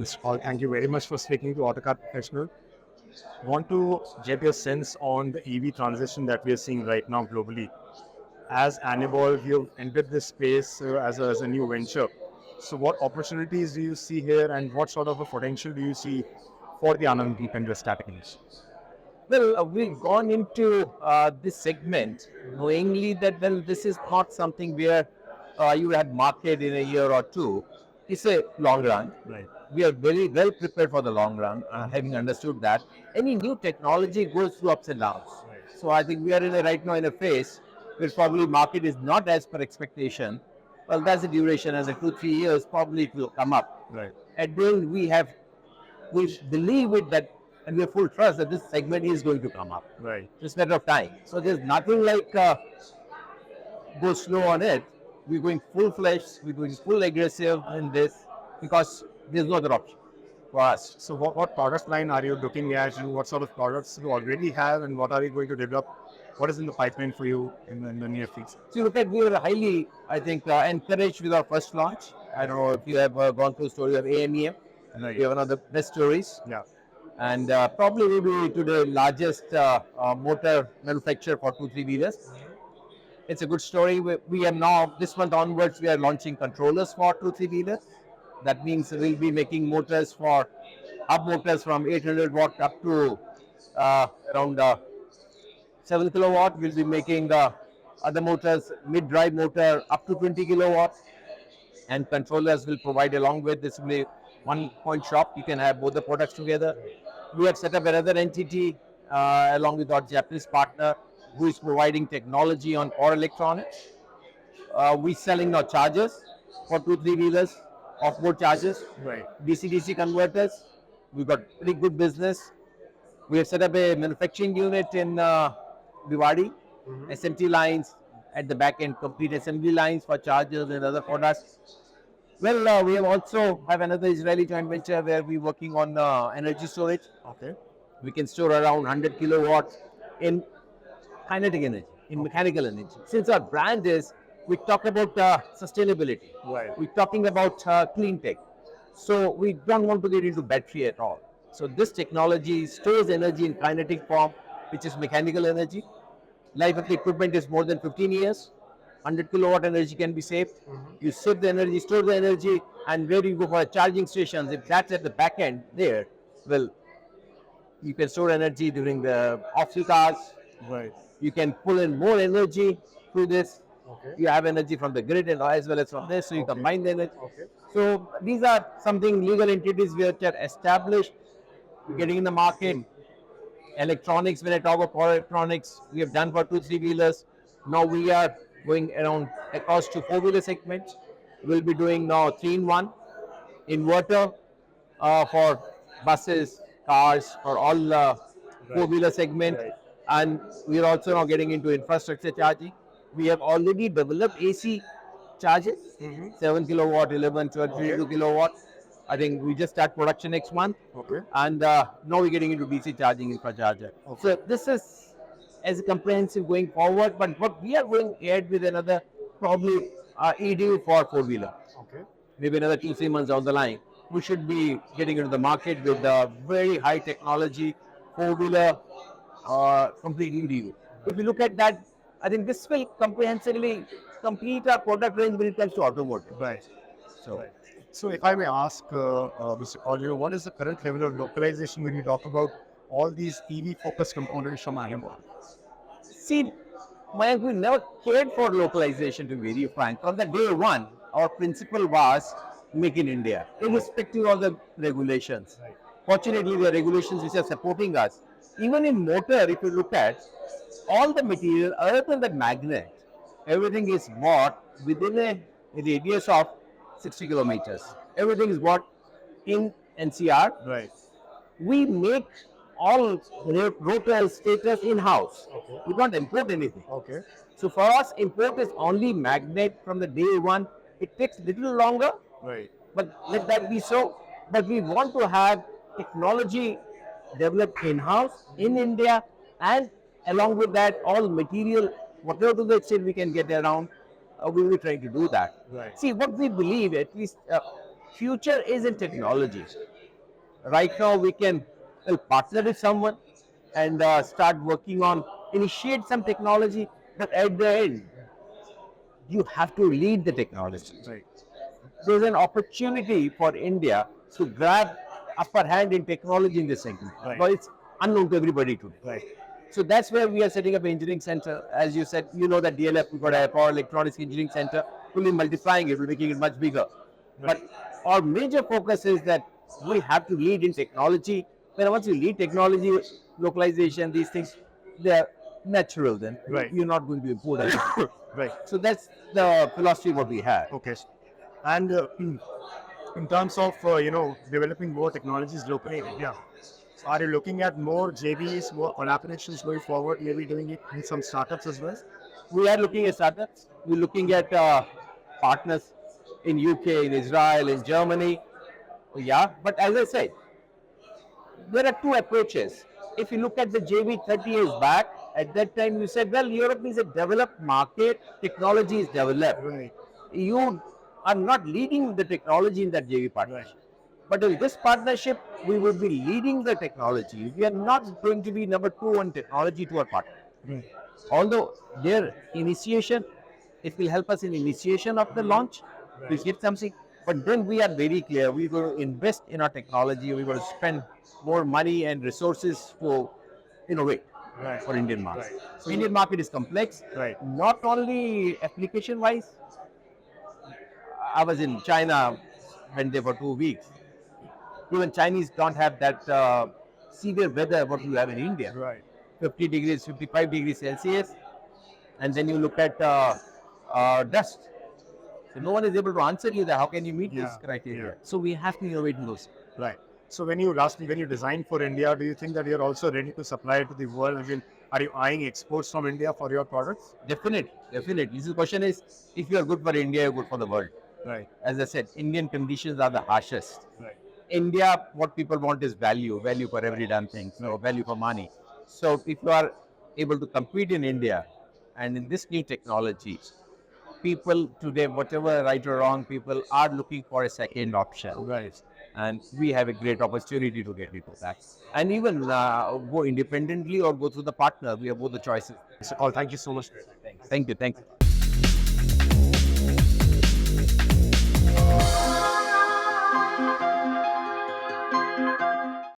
Mr. Kaul, thank you very much for speaking to Autocar Professional. Want to get your sense on the EV transition that we are seeing right now globally. As ANEVOLVE, you've entered this space as a new venture. So what opportunities do you see here and what sort of a potential do you see for the Anand Group and your categories? Well, we've gone into this segment knowingly that, well, this is not something where you had market in a year or two. It's a long run. Right. We are very well prepared for the long run, having understood that any new technology goes through ups and downs. Right. So I think we are right now in a phase where probably market is not as per expectation. Well, that's the duration. As a 2-3 years, probably it will come up. Right. And then we believe it that, and we have full trust that this segment is going to come up. Right. It's a matter of time. So there's nothing like go slow on it. We're going full-fledged, we're going full aggressive in this because there's no other option for us. So what product line are you looking at and what sort of products you already have and what are you going to develop? What is in the pipeline for you in the near future? So you look at, we were highly, I think, encouraged with our first launch. I don't know if you have gone through the story of ANEM. Right. We have one of the best stories. Yeah. And probably will be today largest motor manufacturer for 2-3 wheelers. It's a good story. We are now, this month onwards, we are launching controllers for 2-3 wheelers. That means we'll be making motors for hub motors from 800 watt up to around 7 kilowatt. We'll be making the other motors, mid-drive motor up to 20 kilowatt. And controllers will provide along with this. Will be one point shop. You can have both the products together. We have set up another entity along with our Japanese partner who is providing technology on power electronics. We're selling now chargers for 2-3 wheelers, off-board chargers, Right. DC-DC converters. We've got pretty good business. We have set up a manufacturing unit in Bhiwadi, SMT lines at the back end, complete assembly lines for chargers and other products. Well, we have also have another Israeli joint venture where we're working on energy storage. Okay. We can store around 100 kilowatts in kinetic energy, in mechanical energy. Since our brand is, we talk about sustainability. Right. We're talking about clean tech. So we don't want to get into battery at all. So this technology stores energy in kinetic form, which is mechanical energy. Life of the equipment is more than 15 years. 100 kilowatt energy can be saved. You save the energy, store the energy, and where you go for charging stations, if that's at the back end there, well, you can store energy during the off-peak hours. Right. You can pull in more energy through this. Okay. You have energy from the grid and as well as from this, so you combine the energy. Okay. So these are something legal entities which are established, getting in the market. Electronics, when I talk about power electronics, we have done for 2-3 wheelers. Now we are going around across to 4-wheeler segments. We'll be doing now 3-in-1 inverter for buses, cars, for all 4-wheeler segment. Right. And we are also now getting into infrastructure charging. We have already developed AC charges, 7 kilowatt, 11, 12, 32 kilowatt. I think we just start production next month. Okay. And now we're getting into DC charging infracharger. Okay. So this is as a comprehensive going forward, but what we are going ahead with another probably EDU for 4-wheeler. Okay. Maybe another 2-3 months down the line, we should be getting into the market with very high technology 4-wheeler complete EDU. If you look at that, I think this will comprehensively complete our product range when it comes to automotive. Right. So. Right. So if I may ask, Mr. Kaul, what is the current level of localization when you talk about all these EV-focused components from ANEVOLVE? See, Mayank, we never cared for localization, to be very frank. From the day one, our principle was make in India, irrespective of the regulations. Right. Fortunately, the regulations which are supporting us. Even in motor, if you look at all the material other than the magnet, everything is bought within a radius of 60 kilometers. Everything is bought in NCR. Right. We make all rotor and stators in-house. Okay. We don't import anything. Okay. So for us, import is only magnet from the day one. It takes little longer, Right. but let that be so. But we want to have technology developed in-house in India, and along with that, all material, whatever to the extent we can get around, we will be trying to do that. Right. See, what we believe, at least, future is in technology. Right now, we can partner with someone and start working on initiate some technology, but at the end, you have to lead the technology. Right. There's an opportunity for India to grab upper hand in technology in this segment, Right. but it's unknown to everybody today. Right. So that's where we are setting up an engineering center. As you said, you know that DLF, we've got a power electronics engineering center, fully multiplying it, we're making it much bigger. Right. But our major focus is that we have to lead in technology. When once you lead technology, localization, these things, they're natural then. Right. You're not going to import it. Right. So that's the philosophy what we have. Okay. And in terms of developing more technologies locally in India, are you looking at more JVs, more collaborations going forward? Maybe doing it with some startups as well. We are looking at startups. We're looking at partners in UK, in Israel, in Germany. Yeah, but as I said, there are two approaches. If you look at the JV 30 years back, at that time you said, well, Europe is a developed market, technology is developed. Right. You are not leading the technology in that JV partnership. Right. But in this partnership, we will be leading the technology. We are not going to be number two on technology to our partner. Right. Although their initiation, it will help us in initiation of the launch, we get something. But then we are very clear, we're going to invest in our technology, we're going to spend more money and resources to innovate Right. for Indian market. Right. So Indian market is complex, Right. not only application wise. I was in China, went there for 2 weeks. Even Chinese don't have that severe weather what you have in India. Right. 50 degrees, 55 degrees Celsius. And then you look at dust. So no one is able to answer you that how can you meet this Yeah, criteria. yeah. So we have to innovate in those. Right. So when you design for India, do you think that you're also ready to supply it to the world? I mean, are you eyeing exports from India for your products? Definitely. This question is, if you are good for India, you're good for the world. Right. As I said, Indian conditions are the harshest. Right. India, what people want is value for every damn thing, so value for money. So if you are able to compete in India and in this new technology, people today, whatever right or wrong, people are looking for a second option. Right. And we have a great opportunity to get into that. And even go independently or go through the partner, we have both the choices. So, thank you so much. Thank you.